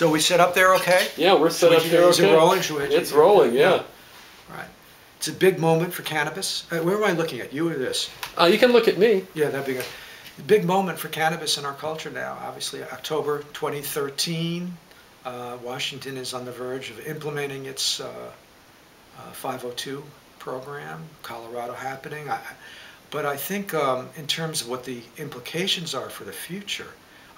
So we set up there okay? Yeah, we're set up here okay. Is it rolling? It's rolling, yeah. All right. It's a big moment for cannabis. Where am I looking at, you or this? You can look at me. Yeah, that'd be good. A big moment for cannabis in our culture now. Obviously, October 2013, Washington is on the verge of implementing its 502 program, Colorado happening. But I think in terms of what the implications are for the future,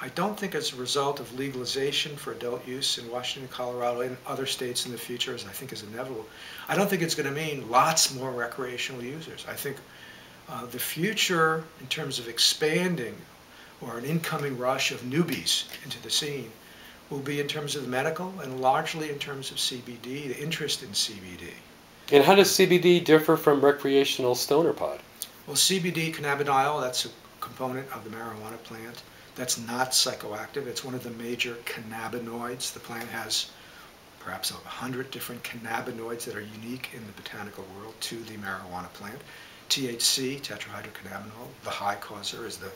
I don't think as a result of legalization for adult use in Washington, Colorado, and other states in the future, as I think is inevitable, I don't think it's going to mean lots more recreational users. I think the future in terms of expanding or an incoming rush of newbies into the scene will be in terms of medical and largely in terms of CBD, the interest in CBD. And how does CBD differ from recreational stoner pod? Well, CBD, cannabidiol, that's a component of the marijuana plant. That's not psychoactive. It's one of the major cannabinoids. The plant has perhaps 100 different cannabinoids that are unique in the botanical world to the marijuana plant. THC, tetrahydrocannabinol, the high causer, is the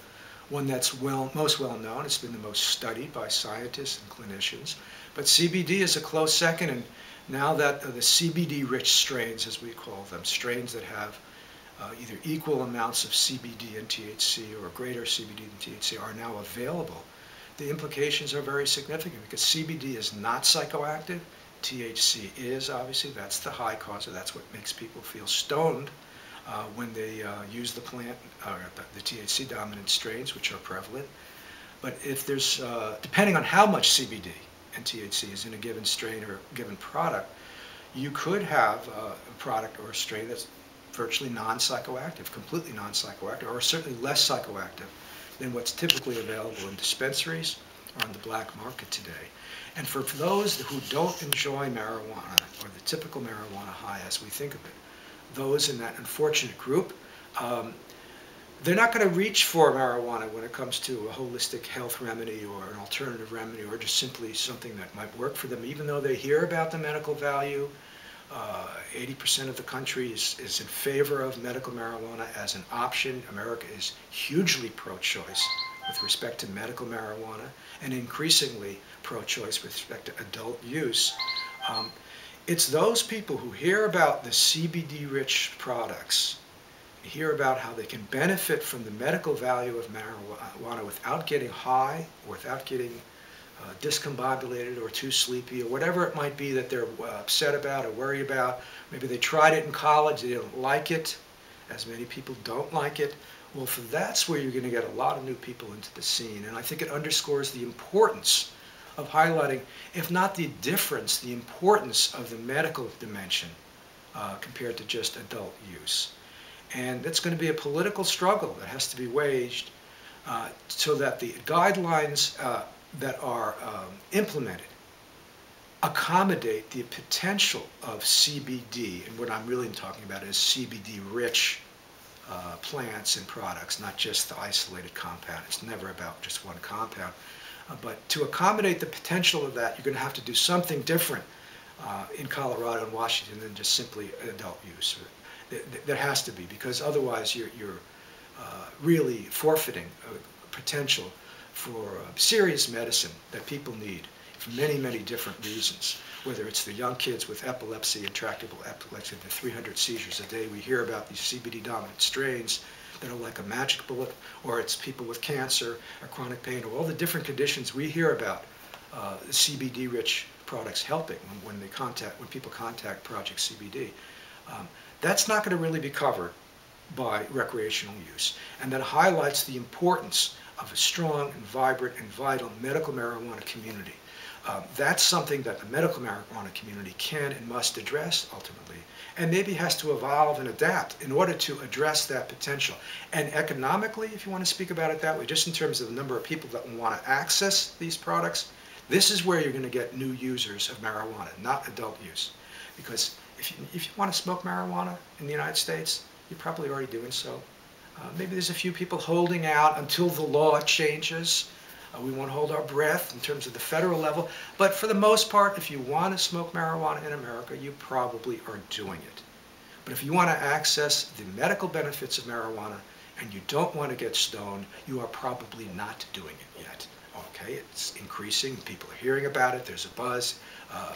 one that's most well known. It's been the most studied by scientists and clinicians. But CBD is a close second, and now that the CBD-rich strains, as we call them, strains that have either equal amounts of CBD and THC or greater CBD than THC are now available, the implications are very significant because CBD is not psychoactive. THC is, obviously. That's the high causer. That's what makes people feel stoned when they use the plant, the THC dominant strains, which are prevalent. But if there's, depending on how much CBD and THC is in a given strain or a given product, you could have a product or a strain that's virtually non-psychoactive, completely non-psychoactive, or certainly less psychoactive than what's typically available in dispensaries or on the black market today. And for those who don't enjoy marijuana, or the typical marijuana high as we think of it, those in that unfortunate group, they're not going to reach for marijuana when it comes to a holistic health remedy or an alternative remedy or just simply something that might work for them, even though they hear about the medical value. 80% of the country is in favor of medical marijuana as an option. America is hugely pro-choice with respect to medical marijuana and increasingly pro-choice with respect to adult use. It's those people who hear about the CBD-rich products, hear about how they can benefit from the medical value of marijuana without getting high, or without getting discombobulated or too sleepy or whatever it might be that they're upset about or worry about. Maybe they tried it in college, they don't like it, as many people don't like it. Well, that's where you're going to get a lot of new people into the scene. And I think it underscores the importance of highlighting, if not the difference, the importance of the medical dimension compared to just adult use. And it's going to be a political struggle that has to be waged so that the guidelines that are implemented accommodate the potential of CBD, and what I'm really talking about is CBD-rich plants and products, not just the isolated compound. It's never about just one compound. But to accommodate the potential of that, you're going to have to do something different in Colorado and Washington than just simply adult use. There has to be, because otherwise you're really forfeiting potential for serious medicine that people need for many, many different reasons. Whether it's the young kids with epilepsy, intractable epilepsy, the 300 seizures a day, we hear about these CBD-dominant strains that are like a magic bullet, or it's people with cancer or chronic pain, or all the different conditions we hear about CBD-rich products helping when people contact Project CBD. That's not going to really be covered by recreational use, and that highlights the importance of a strong and vibrant and vital medical marijuana community. That's something that the medical marijuana community can and must address ultimately, and maybe has to evolve and adapt in order to address that potential. And economically, if you want to speak about it that way, just in terms of the number of people that want to access these products, this is where you're going to get new users of marijuana, not adult use. Because if you want to smoke marijuana in the United States, you're probably already doing so. Maybe there's a few people holding out until the law changes. We won't hold our breath in terms of the federal level. But for the most part, if you want to smoke marijuana in America, you probably are doing it. But if you want to access the medical benefits of marijuana and you don't want to get stoned, you are probably not doing it yet. Okay, it's increasing, people are hearing about it, there's a buzz,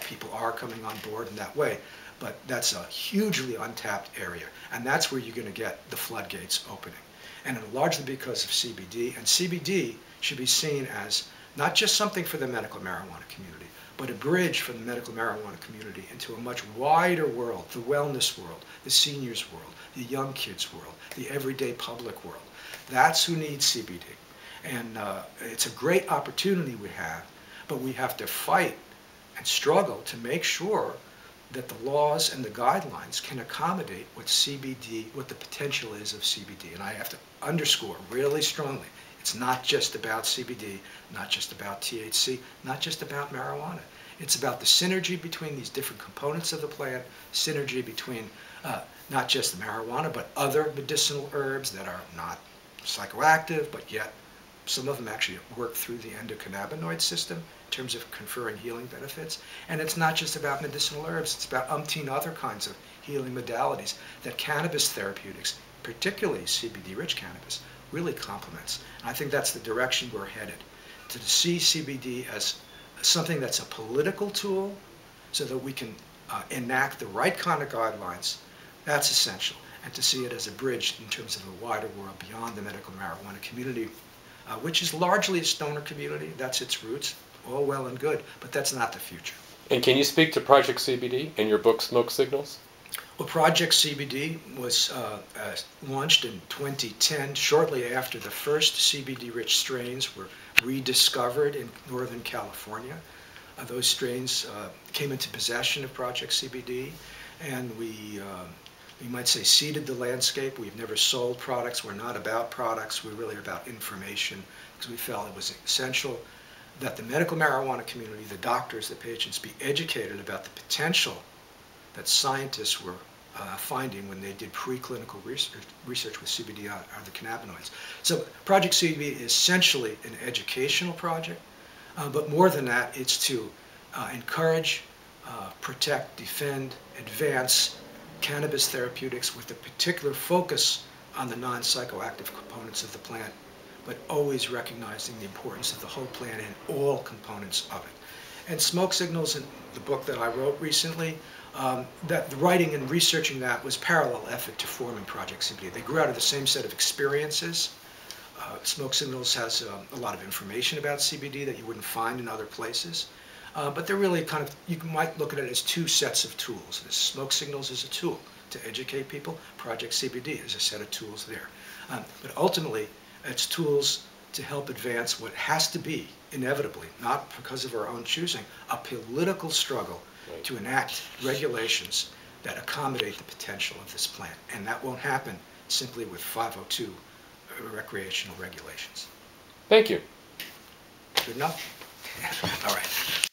people are coming on board in that way. But that's a hugely untapped area, and that's where you're going to get the floodgates opening. And largely because of CBD, and CBD should be seen as not just something for the medical marijuana community, but a bridge from the medical marijuana community into a much wider world, the wellness world, the seniors world, the young kids world, the everyday public world. That's who needs CBD. And it's a great opportunity we have, but we have to fight and struggle to make sure that the laws and the guidelines can accommodate what CBD, what the potential is of CBD. And I have to underscore really strongly, it's not just about CBD, not just about THC, not just about marijuana. It's about the synergy between these different components of the plant, synergy between not just the marijuana, but other medicinal herbs that are not psychoactive, but yet some of them actually work through the endocannabinoid system in terms of conferring healing benefits. And it's not just about medicinal herbs, it's about umpteen other kinds of healing modalities that cannabis therapeutics, particularly CBD-rich cannabis, really complements. And I think that's the direction we're headed, to see CBD as something that's a political tool so that we can enact the right kind of guidelines. That's essential. And to see it as a bridge in terms of a wider world beyond the medical marijuana community, which is largely a stoner community. That's its roots. All well and good, but that's not the future. And can you speak to Project CBD in your book, Smoke Signals? Well, Project CBD was launched in 2010, shortly after the first CBD-rich strains were rediscovered in Northern California. Those strains came into possession of Project CBD, and we might say seeded the landscape. We've never sold products. We're not about products. We're really about information, because we felt it was essential that the medical marijuana community, the doctors, the patients, be educated about the potential that scientists were finding when they did preclinical research with CBD on the cannabinoids. So Project CBD is essentially an educational project, but more than that, it's to encourage, protect, defend, advance cannabis therapeutics with a particular focus on the non-psychoactive components of the plant, but always recognizing the importance of the whole plant and all components of it. And Smoke Signals, in the book that I wrote recently, that the writing and researching that was parallel effort to forming Project CBD. They grew out of the same set of experiences. Smoke Signals has a lot of information about CBD that you wouldn't find in other places. But they're really kind of, you might look at it as two sets of tools. This Smoke Signals is a tool to educate people. Project CBD is a set of tools there. But ultimately, it's tools to help advance what has to be, inevitably, not because of our own choosing, a political struggle to enact regulations that accommodate the potential of this plant. And that won't happen simply with 502 recreational regulations. Thank you. Good enough? All right.